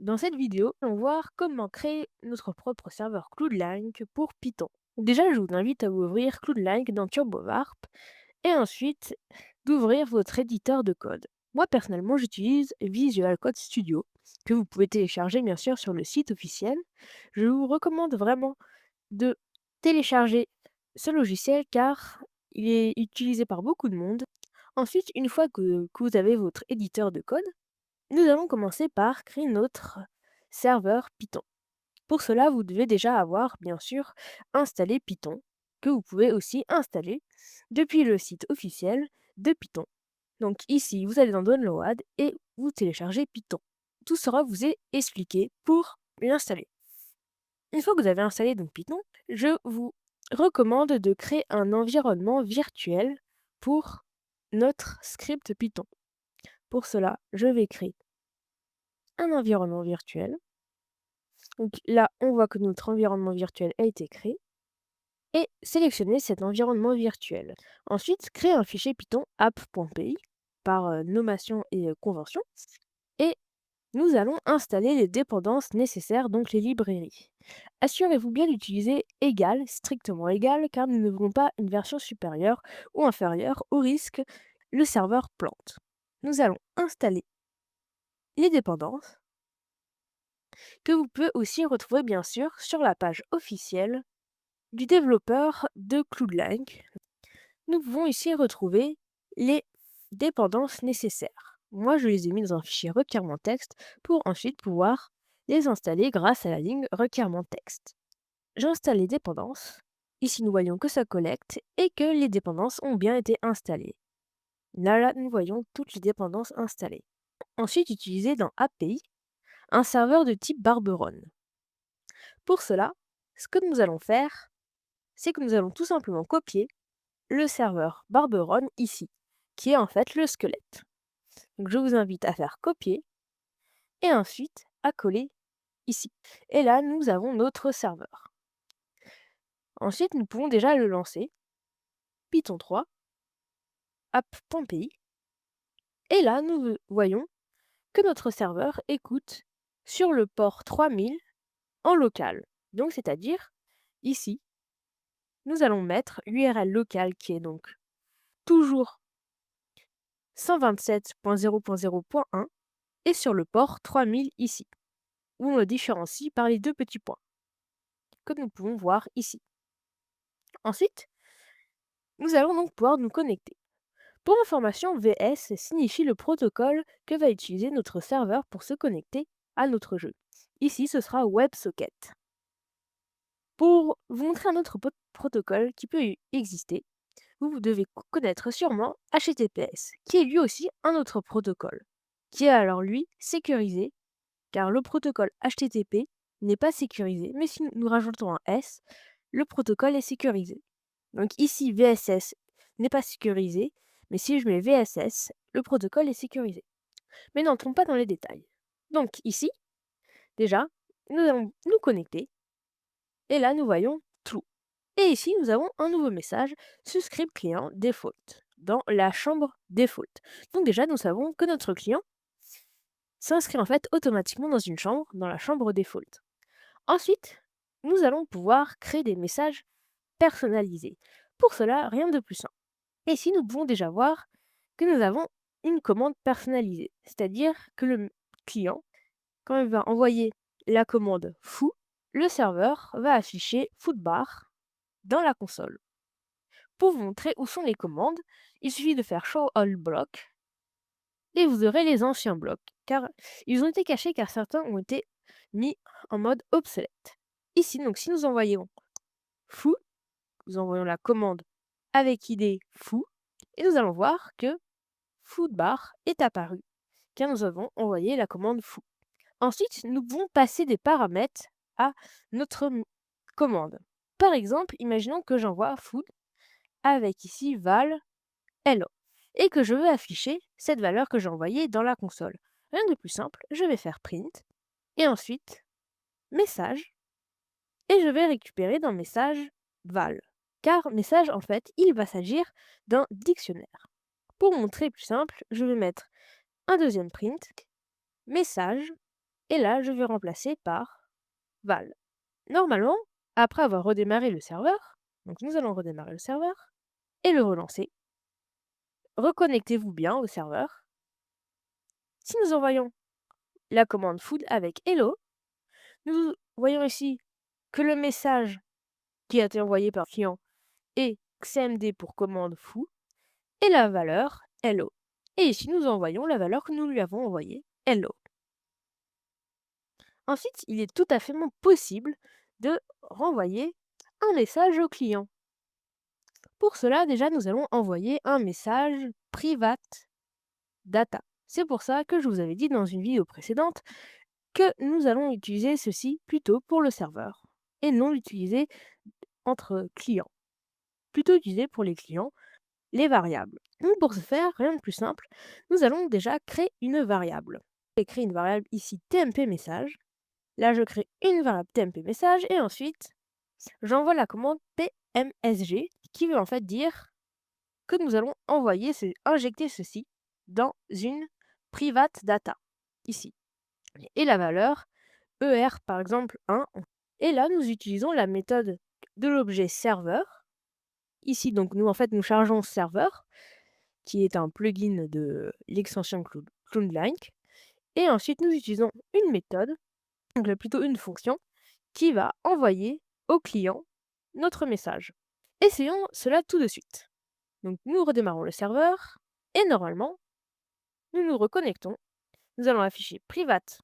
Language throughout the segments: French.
Dans cette vidéo, on va voir comment créer notre propre serveur CloudLink pour Python. Déjà, je vous invite à ouvrir CloudLink dans TurboWarp et ensuite d'ouvrir votre éditeur de code. Moi, personnellement, j'utilise Visual Code Studio, que vous pouvez télécharger bien sûr sur le site officiel. Je vous recommande vraiment de télécharger ce logiciel car il est utilisé par beaucoup de monde. Ensuite, une fois que vous avez votre éditeur de code, nous allons commencer par créer notre serveur Python. Pour cela, vous devez déjà avoir, bien sûr, installé Python, que vous pouvez aussi installer depuis le site officiel de Python. Donc ici, vous allez dans Download et vous téléchargez Python. Tout sera vous est expliqué pour l'installer. Une fois que vous avez installé donc Python, je vous recommande de créer un environnement virtuel pour notre script Python. Pour cela, je vais créer un environnement virtuel. Donc là, on voit que notre environnement virtuel a été créé et sélectionner cet environnement virtuel. Ensuite, créer un fichier Python app.py par nommation et convention et nous allons installer les dépendances nécessaires, donc les librairies. Assurez-vous bien d'utiliser égal, strictement égal, car nous ne voulons pas une version supérieure ou inférieure au risque le serveur plante. Nous allons installer les dépendances que vous pouvez aussi retrouver bien sûr sur la page officielle du développeur de CloudLink. Nous pouvons ici retrouver les dépendances nécessaires. Moi, je les ai mis dans un fichier requirement texte pour ensuite pouvoir les installer grâce à la ligne requirement texte. J'installe les dépendances. Ici, nous voyons que ça collecte et que les dépendances ont bien été installées. Là, nous voyons toutes les dépendances installées. Ensuite, utiliser dans API un serveur de type Barberon. Pour cela, ce que nous allons faire, c'est que nous allons tout simplement copier le serveur Barberon ici, qui est en fait le squelette. Donc je vous invite à faire copier et ensuite à coller ici. Et là, nous avons notre serveur. Ensuite, nous pouvons déjà le lancer. Python 3, app.py. Et là, nous voyons que notre serveur écoute sur le port 3000 en local. Donc, c'est-à-dire, ici, nous allons mettre l'URL locale qui est donc toujours 127.0.0.1 et sur le port 3000 ici, où on le différencie par les deux petits points que nous pouvons voir ici. Ensuite, nous allons donc pouvoir nous connecter. Pour information, VS signifie le protocole que va utiliser notre serveur pour se connecter à notre jeu. Ici, ce sera WebSocket. Pour vous montrer un autre protocole qui peut exister, vous devez connaître sûrement HTTPS, qui est lui aussi un autre protocole, qui est alors lui sécurisé, car le protocole HTTP n'est pas sécurisé, mais si nous rajoutons un S, le protocole est sécurisé. Donc ici, VSS n'est pas sécurisé, mais si je mets VSS, le protocole est sécurisé. Mais n'entrons pas dans les détails. Donc ici, déjà, nous allons nous connecter, et là nous voyons True. Et ici, nous avons un nouveau message, ce script client default, dans la chambre default. Donc déjà, nous savons que notre client s'inscrit en fait automatiquement dans une chambre, dans la chambre default. Ensuite, nous allons pouvoir créer des messages personnalisés. Pour cela, rien de plus simple. Et ici, nous pouvons déjà voir que nous avons une commande personnalisée, c'est-à-dire que le client, quand il va envoyer la commande foo, le serveur va afficher foodbar dans la console. Pour vous montrer où sont les commandes, il suffit de faire show all block et vous aurez les anciens blocs, car ils ont été cachés car certains ont été mis en mode obsolète. Ici, donc, si nous envoyons foo, nous envoyons la commande avec ID foo, et nous allons voir que foodbar est apparu, car nous avons envoyé la commande foo. Ensuite, nous pouvons passer des paramètres à notre commande. Par exemple, imaginons que j'envoie food avec ici val hello et que je veux afficher cette valeur que j'ai envoyée dans la console. Rien de plus simple, je vais faire print et ensuite message et je vais récupérer dans message val. Car message, en fait, il va s'agir d'un dictionnaire. Pour montrer plus simple, je vais mettre un deuxième print, message, et là, je vais remplacer par val. Normalement, après avoir redémarré le serveur, donc nous allons redémarrer le serveur et le relancer. Reconnectez-vous bien au serveur. Si nous envoyons la commande food avec hello, nous voyons ici que le message qui a été envoyé par le client est CMD pour commande foo et la valeur hello. Et ici, nous envoyons la valeur que nous lui avons envoyée, hello. Ensuite, il est tout à fait possible de renvoyer un message au client. Pour cela, déjà, nous allons envoyer un message private data. C'est pour ça que je vous avais dit dans une vidéo précédente que nous allons utiliser ceci plutôt pour le serveur et non l'utiliser entre clients. Plutôt utiliser pour les clients les variables. Donc pour ce faire, rien de plus simple, nous allons déjà créer une variable. Je vais créer une variable ici tmp message. Là, je crée une variable tmp message et ensuite, j'envoie la commande pmsg qui veut en fait dire que nous allons injecter ceci dans une private data, ici. Et la valeur ER par exemple 1. Et là, nous utilisons la méthode de l'objet serveur. Ici, donc nous en fait, nous chargeons serveur, qui est un plugin de l'extension CloudLink. Et ensuite, nous utilisons une méthode, donc plutôt une fonction, qui va envoyer au client notre message. Essayons cela tout de suite. Donc nous redémarrons le serveur et normalement, nous nous reconnectons. Nous allons afficher private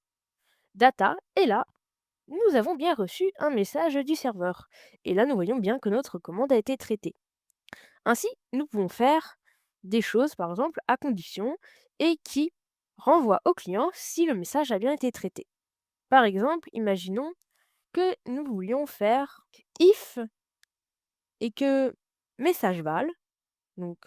data et là, nous avons bien reçu un message du serveur. Et là, nous voyons bien que notre commande a été traitée. Ainsi, nous pouvons faire des choses, par exemple, à condition et qui renvoient au client si le message a bien été traité. Par exemple, imaginons que nous voulions faire if et que message val, donc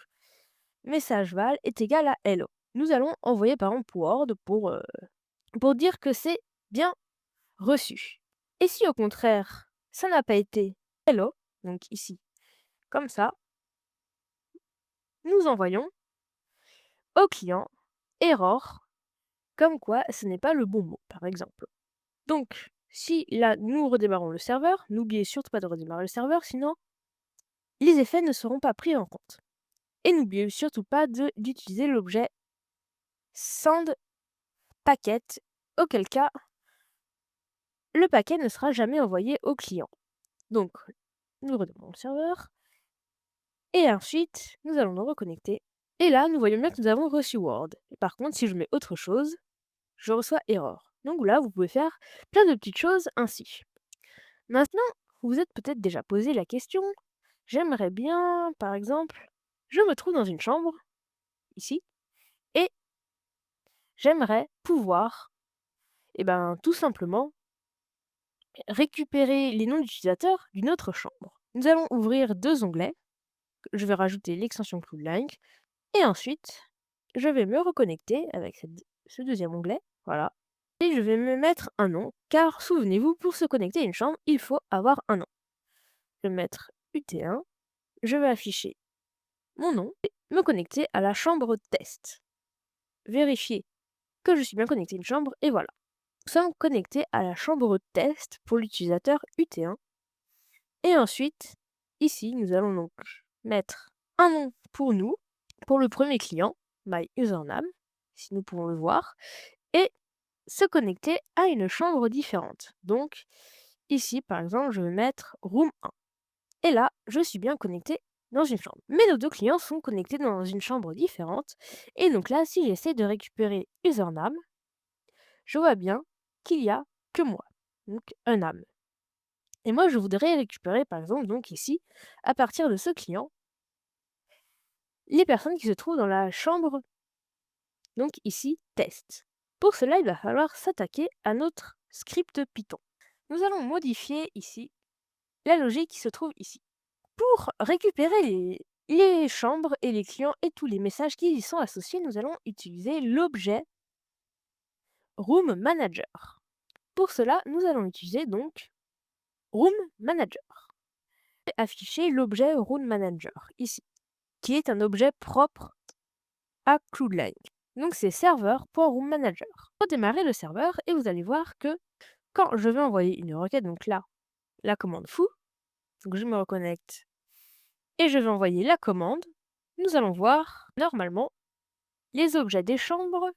message val est égal à hello. Nous allons envoyer par exemple Word pour dire que c'est bien reçu. Et si au contraire, ça n'a pas été hello, donc ici, comme ça, nous envoyons au client error, comme quoi ce n'est pas le bon mot, par exemple. Donc, si là, nous redémarrons le serveur, n'oubliez surtout pas de redémarrer le serveur, sinon les effets ne seront pas pris en compte. Et n'oubliez surtout pas d'utiliser l'objet sendPacket, auquel cas, le paquet ne sera jamais envoyé au client. Donc, nous redémarrons le serveur, et ensuite, nous allons nous reconnecter. Et là, nous voyons bien que nous avons reçu Word. Et par contre, si je mets autre chose, je reçois error. Donc là, vous pouvez faire plein de petites choses ainsi. Maintenant, vous vous êtes peut-être déjà posé la question, j'aimerais bien, par exemple, je me trouve dans une chambre, ici, et j'aimerais pouvoir, tout simplement, récupérer les noms d'utilisateurs d'une autre chambre. Nous allons ouvrir deux onglets, je vais rajouter l'extension CloudLink, et ensuite, je vais me reconnecter avec ce deuxième onglet, voilà, et je vais me mettre un nom, car souvenez-vous, pour se connecter à une chambre, il faut avoir un nom. Je vais mettre UT1, je vais afficher mon nom et me connecter à la chambre test. Vérifier que je suis bien connecté à une chambre et voilà. Nous sommes connectés à la chambre test pour l'utilisateur UT1. Et ensuite, ici, nous allons donc mettre un nom pour nous, pour le premier client, myUsername, si nous pouvons le voir, et se connecter à une chambre différente. Donc, ici, par exemple, je vais mettre room 1. Et là, je suis bien connecté dans une chambre. Mais nos deux clients sont connectés dans une chambre différente. Et donc là, si j'essaie de récupérer username, je vois bien qu'il n'y a que moi, donc un âme. Et moi, je voudrais récupérer, par exemple, donc ici, à partir de ce client, les personnes qui se trouvent dans la chambre, donc ici, test. Pour cela, il va falloir s'attaquer à notre script Python. Nous allons modifier ici la logique qui se trouve ici. Pour récupérer les chambres et les clients et tous les messages qui y sont associés, nous allons utiliser l'objet Room Manager. Pour cela, nous allons utiliser donc Room Manager. Et afficher l'objet Room Manager ici, qui est un objet propre à CloudLink. Donc c'est serveur.roommanager. Redémarrez le serveur et vous allez voir que quand je vais envoyer une requête, donc là, la commande foo, donc je me reconnecte et je vais envoyer la commande, nous allons voir, normalement, les objets des chambres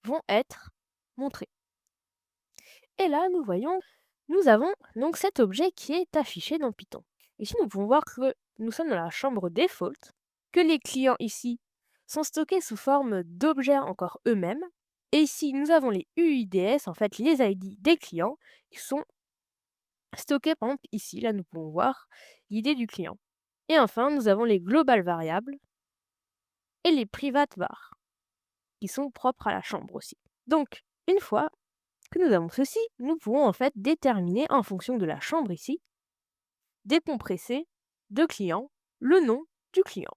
vont être montrés. Et là, nous voyons, nous avons donc cet objet qui est affiché dans Python. Ici, nous pouvons voir que nous sommes dans la chambre default, que les clients ici sont stockés sous forme d'objets encore eux-mêmes. Et ici, nous avons les UIDs, en fait les ID des clients, qui sont stockés, par exemple ici, là nous pouvons voir l'ID du client. Et enfin, nous avons les global variables et les private var, qui sont propres à la chambre aussi. Donc, une fois que nous avons ceci, nous pouvons en fait déterminer en fonction de la chambre ici, décompresser de client le nom du client.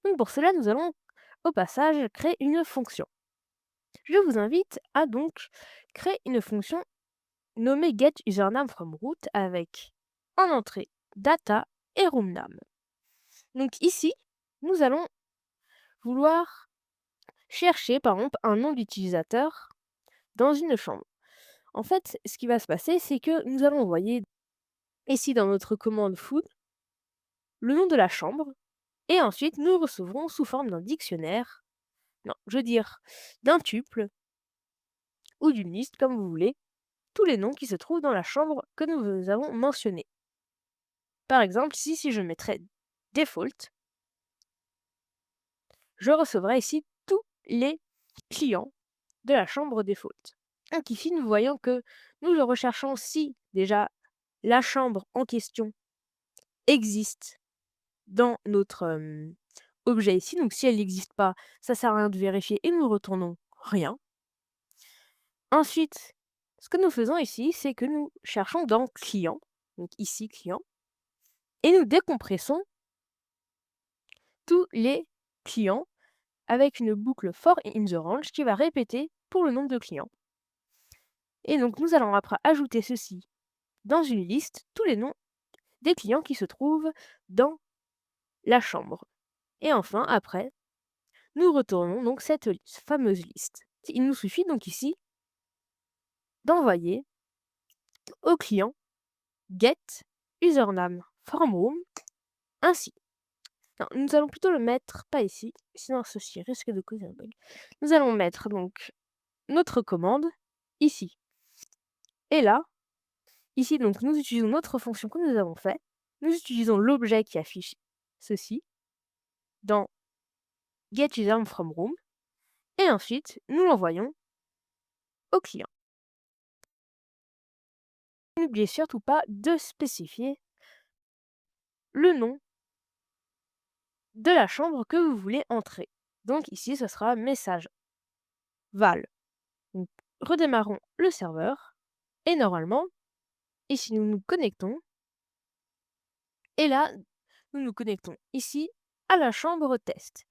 Donc pour cela, nous allons au passage créer une fonction. Je vous invite à donc créer une fonction nommée getUsername_from_root avec en entrée data et roomname. Donc ici, nous allons vouloir chercher par exemple un nom d'utilisateur dans une chambre. En fait, ce qui va se passer, c'est que nous allons envoyer ici dans notre commande food le nom de la chambre et ensuite nous recevrons sous forme d'un dictionnaire, non, je veux dire d'un tuple ou d'une liste comme vous voulez, tous les noms qui se trouvent dans la chambre que nous avons mentionnée. Par exemple, ici, si je mettrais default, je recevrai ici tous les clients de la chambre default. Donc ici, nous voyons que nous recherchons si déjà la chambre en question existe dans notre objet ici. Donc si elle n'existe pas, ça sert à rien de vérifier et nous retournons rien. Ensuite, ce que nous faisons ici, c'est que nous cherchons dans client, donc ici client, et nous décompressons tous les clients avec une boucle for in the range qui va répéter pour le nombre de clients. Et donc nous allons après ajouter ceci dans une liste, tous les noms des clients qui se trouvent dans la chambre. Et enfin, après, nous retournons donc cette fameuse liste. Il nous suffit donc ici d'envoyer au client get username from room ainsi. Non, nous allons plutôt le mettre pas ici, sinon ceci risque de causer un bug. Nous allons mettre donc notre commande ici. Et là, ici donc nous utilisons notre fonction que nous avons fait. Nous utilisons l'objet qui affiche ceci dans getUsernFromRoom et ensuite nous l'envoyons au client. N'oubliez surtout pas de spécifier le nom de la chambre que vous voulez entrer. Donc ici, ce sera message val. Donc, redémarrons le serveur et normalement, ici nous nous connectons et là, nous nous connectons ici à la chambre test.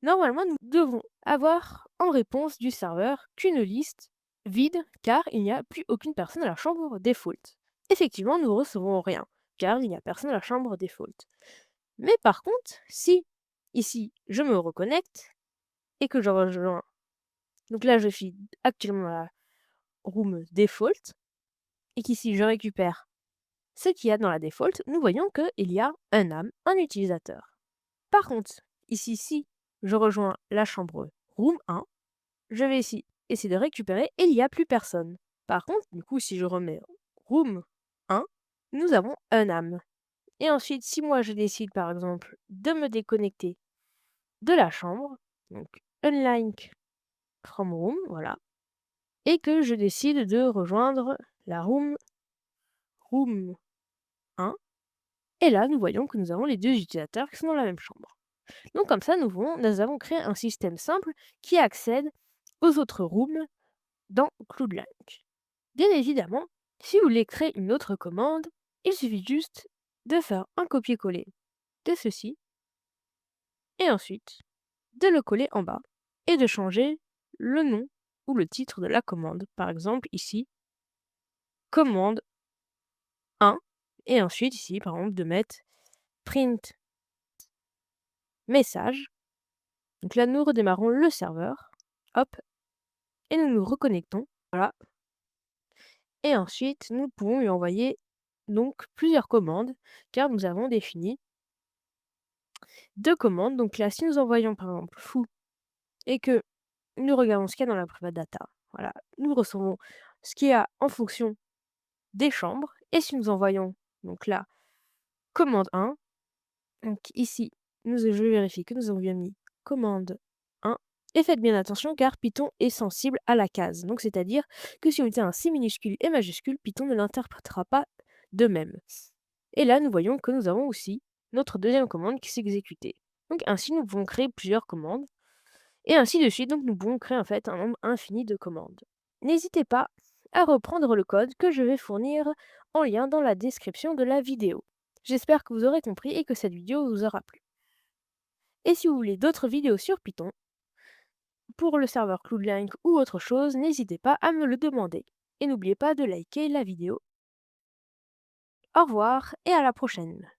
Normalement, nous devons avoir en réponse du serveur qu'une liste vide car il n'y a plus aucune personne à la chambre default. Effectivement, nous ne recevons rien car il n'y a personne à la chambre default. Mais par contre, si ici je me reconnecte et que je rejoins, donc là je suis actuellement dans la room default et qu'ici je récupère ce qu'il y a dans la default, nous voyons qu'il y a un name, un utilisateur. Par contre, ici, si je rejoins la chambre room 1, je vais ici essayer de récupérer et il n'y a plus personne. Par contre, du coup, si je remets room 1, nous avons un name. Et ensuite, si moi je décide par exemple de me déconnecter de la chambre, donc unlink from room, voilà, et que je décide de rejoindre la room 1, et là nous voyons que nous avons les deux utilisateurs qui sont dans la même chambre. Donc comme ça, nous avons créé un système simple qui accède aux autres rooms dans CloudLink. Bien évidemment, si vous voulez créer une autre commande, il suffit juste de faire un copier-coller de ceci, et ensuite de le coller en bas, et de changer le nom ou le titre de la commande. Par exemple, ici, commande 1, et ensuite ici, par exemple, de mettre print message. Donc là, nous redémarrons le serveur. hop, et nous nous reconnectons, voilà, et ensuite nous pouvons lui envoyer donc plusieurs commandes, car nous avons défini 2 commandes. Donc là, si nous envoyons par exemple foo et que nous regardons ce qu'il y a dans la private data, voilà, nous recevons ce qu'il y a en fonction des chambres, et si nous envoyons donc là commande 1, donc ici, je vais vérifier que nous avons bien mis commande 1, et faites bien attention car Python est sensible à la case. Donc c'est-à-dire que si on mettait un C minuscule et majuscule, Python ne l'interprétera pas de même. Et là, nous voyons que nous avons aussi notre deuxième commande qui s'est exécutée. Donc ainsi, nous pouvons créer plusieurs commandes, et ainsi de suite. Donc nous pouvons créer en fait un nombre infini de commandes. N'hésitez pas à reprendre le code que je vais fournir en lien dans la description de la vidéo. J'espère que vous aurez compris et que cette vidéo vous aura plu. Et si vous voulez d'autres vidéos sur Python, pour le serveur Cloudlink ou autre chose, n'hésitez pas à me le demander. Et n'oubliez pas de liker la vidéo. Au revoir et à la prochaine.